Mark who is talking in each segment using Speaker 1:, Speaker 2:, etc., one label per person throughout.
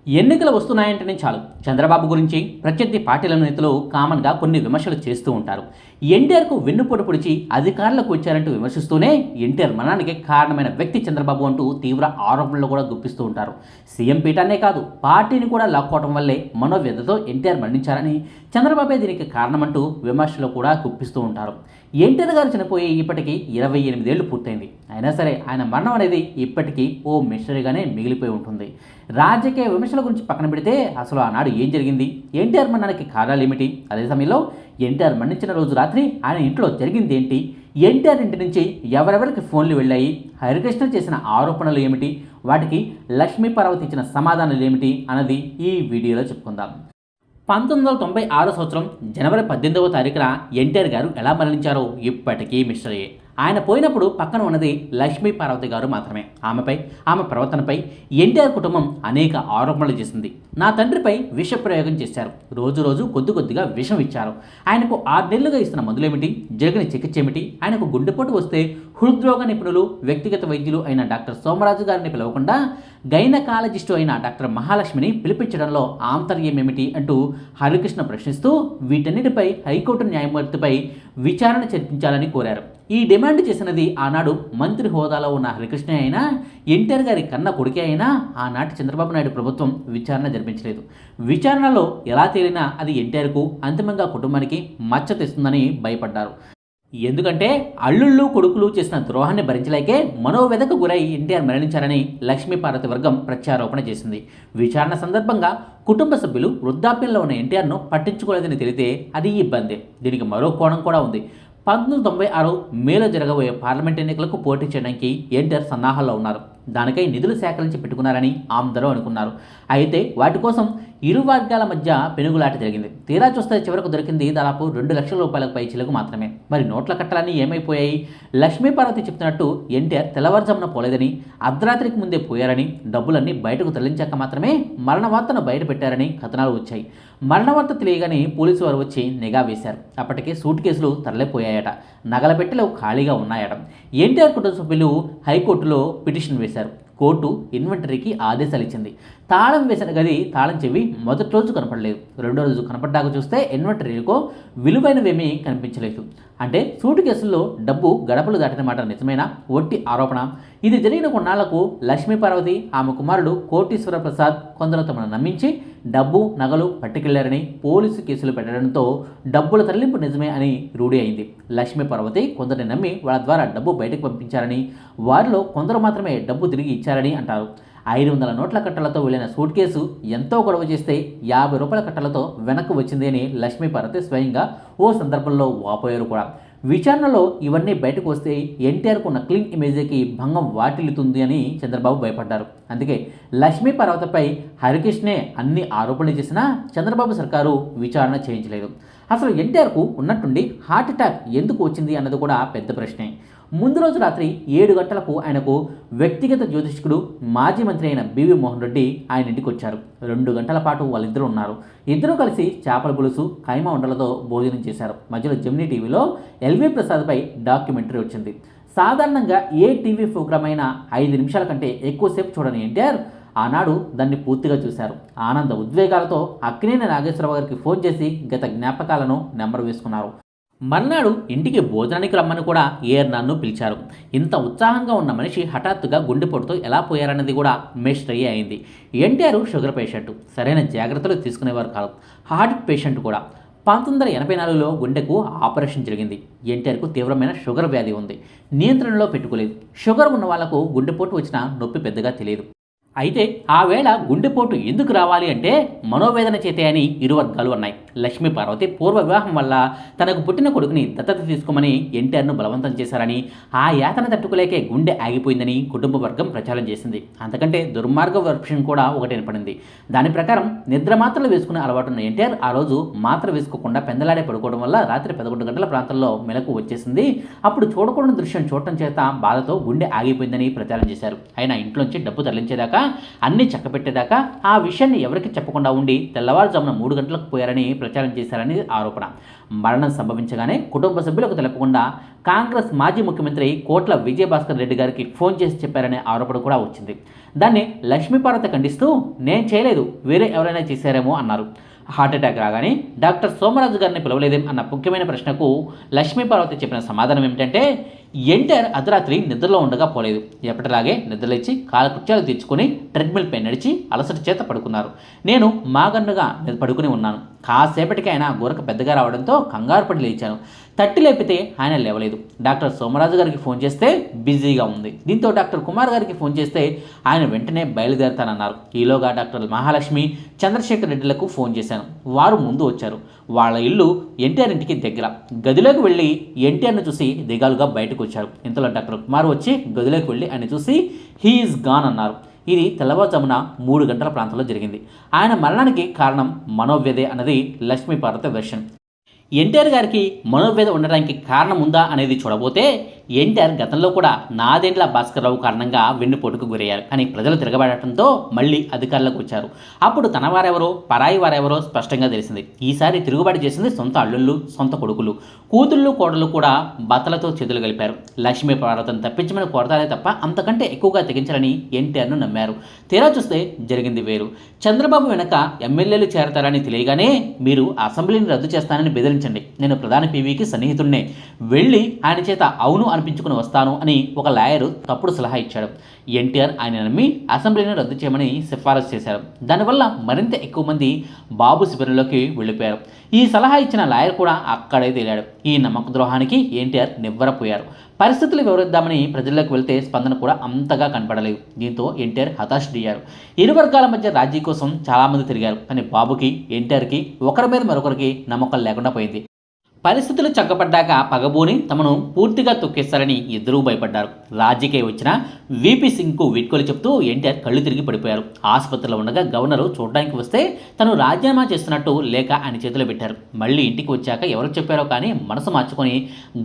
Speaker 1: ఎన్నికలు వస్తున్నాయంటేనే చాలు చంద్రబాబు గురించి ప్రత్యర్థి పార్టీల నేతలు కామన్గా కొన్ని విమర్శలు చేస్తూ ఉంటారు. ఎన్టీఆర్కు వెన్నుపోటు పొడిచి అధికారులకు వచ్చారంటూ విమర్శిస్తూనే ఎన్టీఆర్ మరణానికి కారణమైన వ్యక్తి చంద్రబాబు అంటూ తీవ్ర ఆరోపణలు కూడా గుప్పిస్తూ ఉంటారు. సీఎం పీఠాన్నే కాదు పార్టీని కూడా లాక్కోవడం వల్లే మనోవ్యధతో ఎన్టీఆర్ మరణించారని, చంద్రబాబే దీనికి కారణమంటూ విమర్శలు కూడా గుప్పిస్తూ ఉంటారు. ఎన్టీఆర్ గారు చనిపోయి ఇప్పటికీ 28 ఏళ్లు పూర్తయింది. అయినా సరే ఆయన మరణం అనేది ఇప్పటికీ ఓ మిస్టరీగానే మిగిలిపోయి ఉంటుంది. రాజకీయ విమర్శల గురించి పక్కన పెడితే అసలు ఆనాడు ఏం జరిగింది, ఎన్టీఆర్ మరణానికి కారణాలు ఏమిటి, అదే సమయంలో ఎన్టీఆర్ మరణించిన రోజు రాత్రి ఆయన ఇంట్లో జరిగింది ఏంటి, ఎన్టీఆర్ ఇంటి నుంచి ఎవరెవరికి ఫోన్లు వెళ్ళాయి, హరికృష్ణ చేసిన ఆరోపణలు ఏమిటి, వాటికి లక్ష్మీ పార్వతి ఇచ్చిన సమాధానాలు ఏమిటి అన్నది ఈ వీడియోలో చెప్పుకుందాం. 1996 సంవత్సరం జనవరి 18వ తారీఖున ఎన్టీఆర్ గారు ఎలా మరణించారో ఇప్పటికీ మిస్టరీయే. ఆయన పోయినప్పుడు పక్కన ఉన్నది లక్ష్మీ పార్వతి గారు మాత్రమే. ఆమె ప్రవర్తనపై ఎన్టీఆర్ కుటుంబం అనేక ఆరోపణలు చేసింది. నా తండ్రిపై విష ప్రయోగం చేశారు, రోజు కొద్దిగా విషం ఇచ్చారు, ఆయనకు 6 నెలలుగా ఇస్తున్న మందులేమిటి, జరిగిన చికిత్స ఏమిటి, ఆయనకు గుండెపోటు వస్తే హృద్రోగ నిపుణులు వ్యక్తిగత వైద్యులు అయిన డాక్టర్ సోమరాజు గారిని పిలవకుండా గైనకాలజిస్టు అయిన డాక్టర్ మహాలక్ష్మిని పిలిపించడంలో ఆంతర్యం ఏమిటి అంటూ హరికృష్ణ ప్రశ్నిస్తూ వీటన్నిటిపై హైకోర్టు న్యాయమూర్తిపై విచారణ చర్చించాలని కోరారు. ఈ డిమాండ్ చేసినది ఆనాడు మంత్రి హోదాలో ఉన్న హరికృష్ణ అయినా, ఎన్టీఆర్ గారి కన్న కొడుకే అయినా ఆనాటి చంద్రబాబు నాయుడు ప్రభుత్వం విచారణ జరిపించలేదు. విచారణలో ఎలా తేలినా అది ఎన్టీఆర్కు అంతిమంగా కుటుంబానికి మచ్చ తెస్తుందని భయపడ్డారు. ఎందుకంటే అల్లుళ్ళు కొడుకులు చేసిన ద్రోహాన్ని భరించలేకే మనోవ్యధకు గురై ఎన్టీఆర్ మరణించారని లక్ష్మీపార్వతి వర్గం ప్రత్యారోపణ చేసింది. విచారణ సందర్భంగా కుటుంబ సభ్యులు వృద్ధాప్యంలో ఉన్న ఎన్టీఆర్ను పట్టించుకోలేదని తెలితే అది ఇబ్బంది. దీనికి మరో కోణం కూడా ఉంది. 1996 మేలో జరగబోయే పార్లమెంట్ ఎన్నికలకు పోటీ చేయడానికి ఎన్టీఆర్ సన్నాహాల్లో ఉన్నారు. దానికై నిధులు సేకరించి పెట్టుకున్నారని అందరూ అనుకున్నారు. అయితే వాటి కోసం ఇరు వర్గాల మధ్య పెనుగులాట జరిగింది. తీరా చూస్తే చివరకు దొరికింది దాదాపు 2 లక్షల రూపాయలకు పై చిలుకు మాత్రమే. మరి నోట్ల కట్టలన్నీ ఏమైపోయాయి? లక్ష్మీపార్వతి చెప్తున్నట్టు ఎన్టీఆర్ తెల్లవారుజామున పోలేదని, అర్ధరాత్రికి ముందే పోయారని, డబ్బులన్నీ బయటకు తరలించాక మాత్రమే మరణ వార్తను బయట పెట్టారని కథనాలు వచ్చాయి. మరణ వార్త తెలియగానే పోలీసు వారు వచ్చి నిఘా వేశారు. అప్పటికే సూట్ కేసులు తరలిపోయాయట, నగల పెట్టెలు ఖాళీగా ఉన్నాయట. ఎన్టీఆర్ కుటుంబ సభ్యులు హైకోర్టులో పిటిషన్ వేశారు. కోర్టు ఇన్వెంటరీకి ఆదేశాలు ఇచ్చింది. తాళం వేసిన గది తాళం చెవి మొదటి రోజు కనపడలేదు. రెండో రోజు కనపడ్డాక చూస్తే ఇన్వెంటరీలో విలువైనవేమీ కనిపించలేదు. అంటే సూటు కేసుల్లో డబ్బు గడపలు దాటిన మాట నిజమేనా, ఒట్టి ఆరోపణ? ఇది జరిగిన కొన్నాళ్లకు లక్ష్మీపార్వతి, ఆమె కుమారుడు కోటీశ్వర ప్రసాద్ కొందరు తమను నమ్మించి డబ్బు నగలు పట్టుకెళ్లారని పోలీసు కేసులు పెట్టడంతో డబ్బుల తరలింపు నిజమే అని రూఢి అయింది. లక్ష్మీపార్వతి కొందరిని నమ్మి వాళ్ళ ద్వారా డబ్బు బయటకు పంపించారని, వారిలో కొందరు మాత్రమే డబ్బు తిరిగి ఇచ్చారని అంటారు. 500 నోట్ల కట్టలతో వెళ్లిన సూట్ కేసు ఎంతో గొడవ చేస్తే 50 రూపాయల కట్టలతో వెనక్కు వచ్చింది అని లక్ష్మీపార్వతి స్వయంగా ఓ సందర్భంలో వాపోయారు కూడా. విచారణలో ఇవన్నీ బయటకు వస్తే ఎన్టీఆర్కు ఉన్న క్లీన్ ఇమేజ్కి భంగం వాటిల్లుతుంది అని చంద్రబాబు భయపడ్డారు. అందుకే లక్ష్మీపార్వతిపై హరికృష్ణే అన్ని ఆరోపణలు చేసినా చంద్రబాబు సర్కారు విచారణ చేయించలేదు. అసలు ఎన్టీఆర్కు ఉన్నట్టుండి హార్ట్ అటాక్ ఎందుకు వచ్చింది అన్నది కూడా పెద్ద ప్రశ్నే. ముందు రోజు రాత్రి 7 గంటలకు ఆయనకు వ్యక్తిగత జ్యోతిష్కుడు, మాజీ మంత్రి అయిన బివి మోహన్ రెడ్డి ఆయన ఇంటికి వచ్చారు. 2 గంటల పాటు వాళ్ళిద్దరూ ఉన్నారు. ఇద్దరూ కలిసి చేపల పులుసు, కైమా ఉండలతో భోజనం చేశారు. మధ్యలో జెమినీ టీవీలో ఎల్వి ప్రసాద్పై డాక్యుమెంటరీ వచ్చింది. సాధారణంగా ఏ టీవీ ప్రోగ్రామ్ అయినా 5 నిమిషాల కంటే ఎక్కువసేపు చూడని ఎన్టీఆర్ ఆనాడు దాన్ని పూర్తిగా చూశారు. ఆనంద ఉద్వేగాలతో అక్కినేని నాగేశ్వరరావు గారికి ఫోన్ చేసి గత జ్ఞాపకాలను నెంబర్ వేసుకున్నారు. మర్నాడు ఇంటికి భోజనానికి రమ్మని కూడా ఏఆర్ నాన్ను పిలిచారు. ఇంత ఉత్సాహంగా ఉన్న మనిషి హఠాత్తుగా గుండెపోటుతో ఎలా పోయారన్నది కూడా మిస్టరీ అయింది. ఎన్టీఆర్ షుగర్ పేషెంట్, సరైన జాగ్రత్తలు తీసుకునేవారు కాదు. హార్ట్ పేషెంట్ కూడా. 1984లో గుండెకు ఆపరేషన్ జరిగింది. ఎన్టీఆర్కు తీవ్రమైన షుగర్ వ్యాధి ఉంది, నియంత్రణలో పెట్టుకోలేదు. షుగర్ ఉన్న వాళ్లకు గుండెపోటు వచ్చినా నొప్పి పెద్దగా తెలియదు. అయితే ఆ వేళ గుండెపోటు ఎందుకు రావాలి అంటే మనోవేదన చేతే అని ఇరు వర్గాలు ఉన్నాయి. లక్ష్మీపార్వతి పూర్వ వివాహం వల్ల తనకు పుట్టిన కొడుకుని దత్తత తీసుకోమని ఎన్టీఆర్ను బలవంతం చేశారని, ఆ యాతన తట్టుకోలేకే గుండె ఆగిపోయిందని కుటుంబ వర్గం ప్రచారం చేసింది. అంతకంటే దుర్మార్గ వర్షన్ కూడా ఒకటి ఏర్పడింది. దాని ప్రకారం నిద్ర మాత్రలు వేసుకునే అలవాటున్న ఎన్టీఆర్ ఆ రోజు మాత్ర వేసుకోకుండా పెందలాడే పడుకోవడం వల్ల రాత్రి 11 గంటల ప్రాంతంలో మెలకు వచ్చేసింది. అప్పుడు చూడకూడని దృశ్యం చూడటం చేత బాధతో గుండె ఆగిపోయిందని ప్రచారం చేశారు. అయినా ఇంట్లోంచి డబ్బు తరలించేదాకా అన్నీ చక్కబెట్టేదాకా ఆ విషయాన్ని ఎవరికి చెప్పకుండా ఉండి తెల్లవారుజామున 3 గంటలకు పోయారని ప్రచారం చేశారని ఆరోపణ. మరణం సంభవించగానే కుటుంబ సభ్యులకు తెలపకుండా కాంగ్రెస్ మాజీ ముఖ్యమంత్రి కోట్ల విజయభాస్కర్ రెడ్డి గారికి ఫోన్ చేసి చెప్పారనే ఆరోపణ కూడా వచ్చింది. దాన్ని లక్ష్మీపార్వతి ఖండిస్తూ నేను చేయలేదు, వేరే ఎవరైనా చేశారేమో అన్నారు. హార్ట్అటాక్ రాగానే డాక్టర్ సోమరాజు గారిని పిలవలేదేం అన్న ముఖ్యమైన ప్రశ్నకు లక్ష్మీపార్వతి చెప్పిన సమాధానం ఏమిటంటే ఎన్టీఆర్ అర్ధరాత్రి నిద్రలో ఉండగా పోలేదు. ఎప్పటిలాగే నిద్రలేచి కాలకృత్యాలు తీర్చుకొని ట్రెడ్మిల్ పై నడిచి అలసట చేత పడుకున్నారు. నేను మాగన్నుగా పడుకుని ఉన్నాను. కాసేపటికి ఆయన గోరక పెద్దగా రావడంతో కంగారు పడి లేచాను. తట్టి లేపితే ఆయన లేవలేదు. డాక్టర్ సోమరాజు గారికి ఫోన్ చేస్తే బిజీగా ఉంది. దీంతో డాక్టర్ కుమార్ గారికి ఫోన్ చేస్తే ఆయన వెంటనే బయలుదేరతానన్నారు. ఈలోగా డాక్టర్ మహాలక్ష్మి, చంద్రశేఖర్ రెడ్డిలకు ఫోన్ చేశాను. వారు ముందు వచ్చారు. వాళ్ళ ఇల్లు ఎన్టీఆర్ ఇంటికి దగ్గర. గదిలోకి వెళ్ళి ఎన్టీఆర్ను చూసి దిగాలుగా బయటకు వచ్చారు. ఇంతలో డాక్టర్ కుమార్ వచ్చి గదిలోకి వెళ్ళి ఆయన చూసి హీఈస్ గాన్ అన్నారు. ఇది తెల్లవారుజామున 3 గంటల ప్రాంతంలో జరిగింది. ఆయన మరణానికి కారణం మనోవ్యధే అన్నది లక్ష్మీపార్వతి వెర్షన్. ఎన్టీఆర్ గారికి మనోవ్యధ ఉండడానికి కారణం ఉందా అనేది చూడబోతే ఎన్టీఆర్ గతంలో కూడా నాదెండ్ల భాస్కర్రావు కారణంగా వెన్నుపోటుకు గురయ్యారు. కానీ ప్రజలు తిరగబడటంతో మళ్ళీ అధికారులకు వచ్చారు. అప్పుడు తన వారెవరో పరాయి వారెవరో స్పష్టంగా తెలిసింది. ఈసారి తిరుగుబాటు చేసింది సొంత అల్లుళ్ళు, సొంత కొడుకులు, కూతుళ్ళు, కోడలు కూడా బత్తలతో చేతులు కలిపారు. లక్ష్మీపార్వతిని తప్పించమని కోరతారే తప్ప అంతకంటే ఎక్కువగా తెగించాలని ఎన్టీఆర్ను నమ్మారు. తీరా చూస్తే జరిగింది వేరు. చంద్రబాబు వెనక ఎమ్మెల్యేలు చేరతారని తెలియగానే మీరు అసెంబ్లీని రద్దు చేస్తానని బెదిరించండి, నేను ప్రధాని పీవీకి సన్నిహితుడినే, వెళ్ళి ఆయన చేత అవును అనిపించుకుని వస్తాను అని ఒక లాయరు తప్పుడు సలహా ఇచ్చాడు. ఎన్టీఆర్ ఆయన నమ్మి అసెంబ్లీని రద్దు చేయమని సిఫారసు చేశారు. దానివల్ల మరింత ఎక్కువ మంది బాబు శిబిరంలోకి వెళ్ళిపోయారు. ఈ సలహా ఇచ్చిన లాయర్ కూడా అక్కడే తేలాడు. ఈ నమ్మక ద్రోహానికి ఎన్టీఆర్ నివ్వరపోయారు. పరిస్థితులు వివరిద్దామని ప్రజల్లోకి వెళ్తే స్పందన కూడా అంతగా కనపడలేదు. దీంతో ఎన్టీఆర్ హతాశుడయ్యారు. ఇరు వర్గాల మధ్య రాజీ కోసం చాలామంది తిరిగారు. కానీ బాబుకి, ఎన్టీఆర్కి ఒకరి మీద మరొకరికి నమ్మకం లేకుండా పోయింది. పరిస్థితులు చక్కబడ్డాక పగబోని తమను పూర్తిగా తొక్కేస్తారని ఇద్దరూ భయపడ్డారు. రాజకీయ వచ్చిన వీపీ సింగ్కు వీడ్కోలు చెప్తూ ఎన్టీఆర్ కళ్ళు తిరిగి పడిపోయారు. ఆసుపత్రిలో ఉండగా గవర్నరు చూడడానికి వస్తే తను రాజీనామా చేస్తున్నట్టు లేఖ ఆయన చేతిలో పెట్టారు. మళ్ళీ ఇంటికి వచ్చాక ఎవరు చెప్పారో కానీ మనసు మార్చుకొని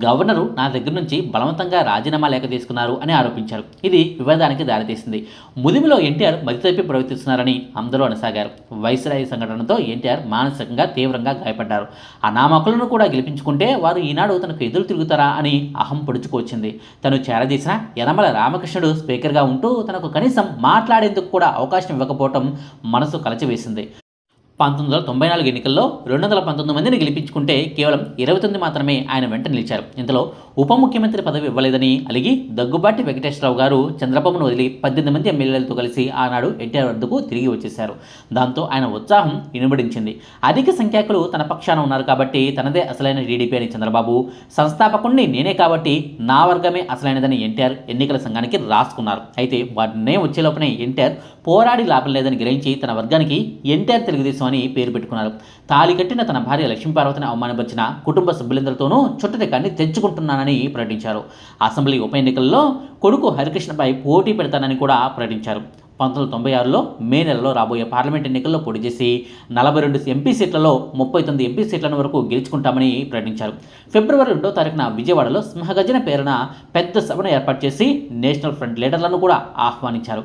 Speaker 1: గవర్నరు నా దగ్గర నుంచి బలవంతంగా రాజీనామా లేఖ తీసుకున్నారు అని ఆరోపించారు. ఇది వివాదానికి దారితీసింది. ముదిమిలో ఎన్టీఆర్ మతితప్పి ప్రవర్తిస్తున్నారని అందరూ అనసాగారు. వైస్రాయి సంఘటనతో ఎన్టీఆర్ మానసికంగా తీవ్రంగా గాయపడ్డారు. అనామకులను కూడా గెలిపించుకుంటే వారు ఈనాడు తనకు ఎదురు తిరుగుతారా అని అహం పొడుచుకొచ్చింది. తను చేరదీసిన యనమల రామకృష్ణుడు స్పీకర్గా ఉంటూ తనకు కనీసం మాట్లాడేందుకు కూడా అవకాశం ఇవ్వకపోవటం మనసు కలచివేసింది. 1994 ఎన్నికల్లో 219 మందిని గెలిపించుకుంటే కేవలం 29 మాత్రమే ఆయన వెంట నిలిచారు. ఇంతలో ఉప ముఖ్యమంత్రి పదవి ఇవ్వలేదని అలిగి దగ్గుబాటి వెంకటేశ్వరరావు గారు చంద్రబాబును వదిలి 18 మంది ఎమ్మెల్యేలతో కలిసి ఆనాడు ఎన్టీఆర్ వద్దకు తిరిగి వచ్చేశారు. దాంతో ఆయన ఉత్సాహం ఇనుబడించింది. అధిక సంఖ్యాకులు తన పక్షాన ఉన్నారు కాబట్టి తనదే అసలైన టీడీపీ అని చంద్రబాబు, సంస్థాపకుడిని నేనే కాబట్టి నా వర్గమే అసలైనదని ఎన్టీఆర్ ఎన్నికల సంఘానికి రాసుకున్నారు. అయితే వాటినే వచ్చేలోపనే ఎన్టీఆర్ పోరాడి లాభం లేదని గ్రహించి తన వర్గానికి ఎన్టీఆర్ తెలుగుదేశం అని పేరు పెట్టుకున్నారు. తాళి కట్టిన తన భార్య లక్ష్మీపార్వతిని అవమానపరిచిన కుటుంబ సభ్యులందరితోనూ చుట్టరికాన్ని తెచ్చుకుంటున్నానని ప్రకటించారు. అసెంబ్లీ ఉప ఎన్నికల్లో కొడుకు హరికృష్ణపై పోటీ పెడతానని కూడా ప్రకటించారు. 1996లో మే నెలలో రాబోయే పార్లమెంట్ ఎన్నికల్లో పోటీ చేసి 42 ఎంపీ సీట్లలో 39 ఎంపీ సీట్ల వరకు గెలుచుకుంటామని ప్రకటించారు. ఫిబ్రవరి 2వ తారీఖున విజయవాడలో సింహగర్జన పేరున పెద్ద సభను ఏర్పాటు చేసి నేషనల్ ఫ్రంట్ లీడర్లను కూడా ఆహ్వానించారు.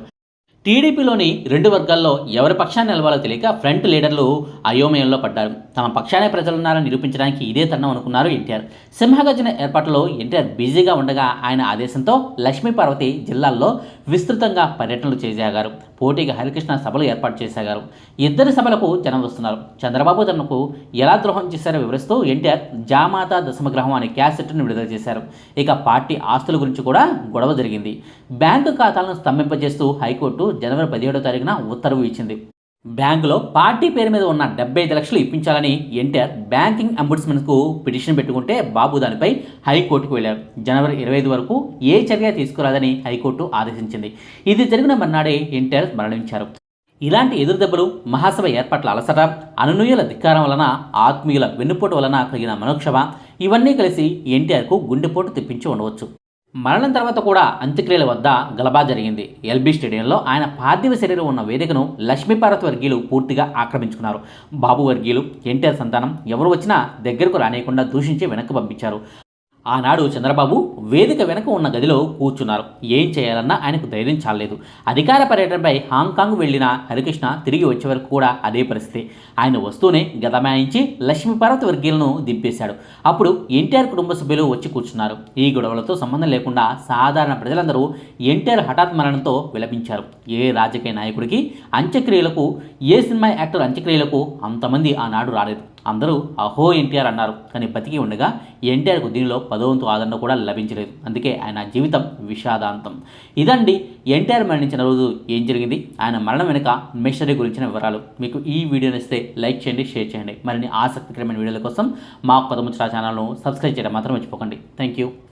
Speaker 1: టీడీపీలోని 2 వర్గాల్లో ఎవరి పక్షాన్ని నిలవాలో తెలియక ఫ్రంట్ లీడర్లు అయోమయంలో పడ్డారు. తమ పక్షానే ప్రజలున్నారని నిరూపించడానికి ఇదే తరుణం అనుకున్నారు ఎన్టీఆర్. సింహగర్జన ఏర్పాటులో ఎన్టీఆర్ బిజీగా ఉండగా ఆయన ఆదేశంతో లక్ష్మీపార్వతి జిల్లాల్లో విస్తృతంగా పర్యటనలు చేసాగారు. పోటీగా హరికృష్ణ సభలు ఏర్పాటు చేసాగారు. ఇద్దరి సభలకు జనం వస్తున్నారు. చంద్రబాబు తనకు ఎలా ద్రోహం చేశారో వివరిస్తూ ఎన్టీఆర్ జామాత దశమగ్రహం అనే క్యాసెట్ను విడుదల చేశారు. ఇక పార్టీ ఆస్తుల గురించి కూడా గొడవ జరిగింది. బ్యాంకు ఖాతాలను స్తంభింపజేస్తూ హైకోర్టు జనవరి 17వ తారీఖున ఉత్తర్వు ఇచ్చింది. బ్యాంకులో పార్టీ పేరు మీద ఉన్న 75 లక్షలు ఇప్పించాలని ఎన్టీఆర్ బ్యాంకింగ్ అంబుడ్స్మన్కు పిటిషన్ పెట్టుకుంటే బాబు దానిపై హైకోర్టుకు వెళ్లారు. జనవరి 25 వరకు ఏ చర్య తీసుకురాదని హైకోర్టు ఆదేశించింది. ఇది జరిగిన మర్నాడే ఎన్టీఆర్ మరణించారు. ఇలాంటి ఎదురుదెబ్బలు, మహాసభ ఏర్పాట్ల అలసట, అనునూయుల ధిక్కారం వలన, ఆత్మీయుల వెన్నుపోటు వలన కలిగిన మనోక్షమ ఇవన్నీ కలిసి ఎన్టీఆర్కు గుండెపోటు తెప్పించి ఉండవచ్చు. మరణం తర్వాత కూడా అంత్యక్రియల వద్ద గలబా జరిగింది. ఎల్బీ స్టేడియంలో ఆయన పార్థివ శరీరం ఉన్న వేదికను లక్ష్మీపార్వతి వర్గీయులు పూర్తిగా ఆక్రమించుకున్నారు. బాబు వర్గీయులు, ఎన్టీఆర్ సంతానం ఎవరు వచ్చినా దగ్గరకు రానియకుండా దూషించి వెనక్కి పంపించారు. ఆనాడు చంద్రబాబు వేదిక వెనక ఉన్న గదిలో కూర్చున్నారు. ఏం చేయాలన్నా ఆయనకు ధైర్యం చాలలేదు. అధికార పర్యటనపై హాంకాంగ్ వెళ్లిన హరికృష్ణ తిరిగి వచ్చే వరకు కూడా అదే పరిస్థితి. ఆయన వస్తూనే గదమాయించి లక్ష్మీపార్వతి వర్గీయులను దింపేశాడు. అప్పుడు ఎన్టీఆర్ కుటుంబ సభ్యులు వచ్చి కూర్చున్నారు. ఈ గొడవలతో సంబంధం లేకుండా సాధారణ ప్రజలందరూ ఎన్టీఆర్ హఠాత్ మరణంతో విలపించారు. ఏ రాజకీయ నాయకుడికి అంత్యక్రియలకు, ఏ సినిమా యాక్టర్ అంత్యక్రియలకు అంతమంది ఆనాడు రాలేదు. అందరూ అహో ఎన్టీఆర్ అన్నారు. కానీ బతికి ఉండగా ఎన్టీఆర్కు దీనిలో పదవంతు ఆదరణ కూడా లభించలేదు. అందుకే ఆయన జీవితం విషాదాంతం. ఇదండి ఎన్టీఆర్ మరణించిన రోజు ఏం జరిగింది, ఆయన మరణం వెనుక మిస్టరీ గురించిన వివరాలు. మీకు ఈ వీడియో నచ్చితే లైక్ చేయండి, షేర్ చేయండి. మరిన్ని ఆసక్తికరమైన వీడియోల కోసం మా కొత్త ముచ్చట ఛానల్ను సబ్స్క్రైబ్ చేయడం మాత్రం మర్చిపోకండి. Thank you.